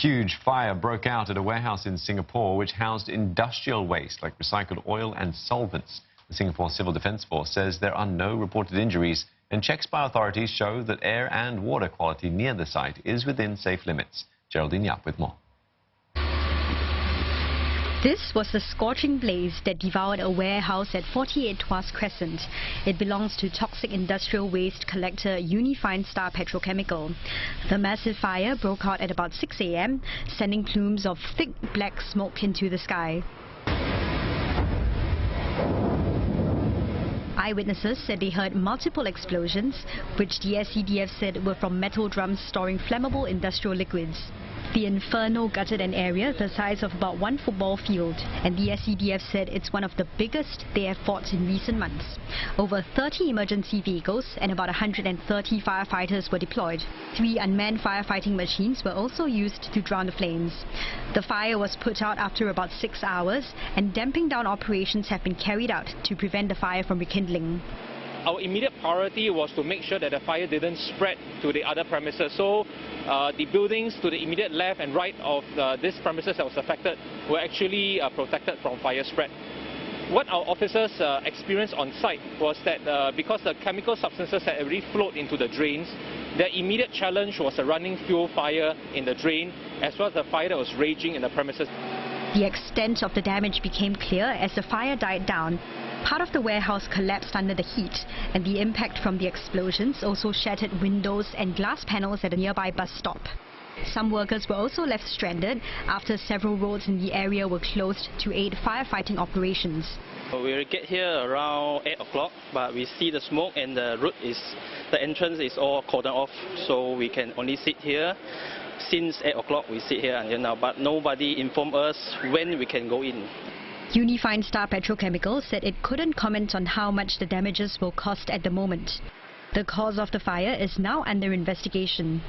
huge fire broke out at a warehouse in Singapore which housed industrial waste like recycled oil and solvents. The Singapore Civil Defence Force says there are no reported injuries, and checks by authorities show that air and water quality near the site is within safe limits. Geraldine Yap with more. This was the scorching blaze that devoured a warehouse at 48 Tuas Crescent. It belongs to toxic industrial waste collector Unifine Star Petrochemical. The massive fire broke out at about 6 a.m., sending plumes of thick black smoke into the sky. Eyewitnesses said they heard multiple explosions, which the SCDF said were from metal drums storing flammable industrial liquids. The inferno gutted an area the size of about one football field, and the SCDF said it's one of the biggest they have fought in recent months. Over 30 emergency vehicles and about 130 firefighters were deployed. 3 unmanned firefighting machines were also used to drown the flames. The fire was put out after about 6 hours, and damping down operations have been carried out to prevent the fire from rekindling. Our immediate priority was to make sure that the fire didn't spread to the other premises. So the buildings to the immediate left and right of this premises that was affected were actually protected from fire spread. What our officers experienced on site was that because the chemical substances had already flowed into the drains, the immediate challenge was a running fuel fire in the drain, as well as the fire that was raging in the premises. The extent of the damage became clear as the fire died down. Part of the warehouse collapsed under the heat, and the impact from the explosions also shattered windows and glass panels at a nearby bus stop. Some workers were also left stranded after several roads in the area were closed to aid firefighting operations. We get here around 8 o'clock, but we see the smoke and the entrance is all cordoned off, so we can only sit here. Since 8 o'clock we sit here until now, but nobody informed us when we can go in. Unifine Star Petrochemical said it couldn't comment on how much the damages will cost at the moment. The cause of the fire is now under investigation.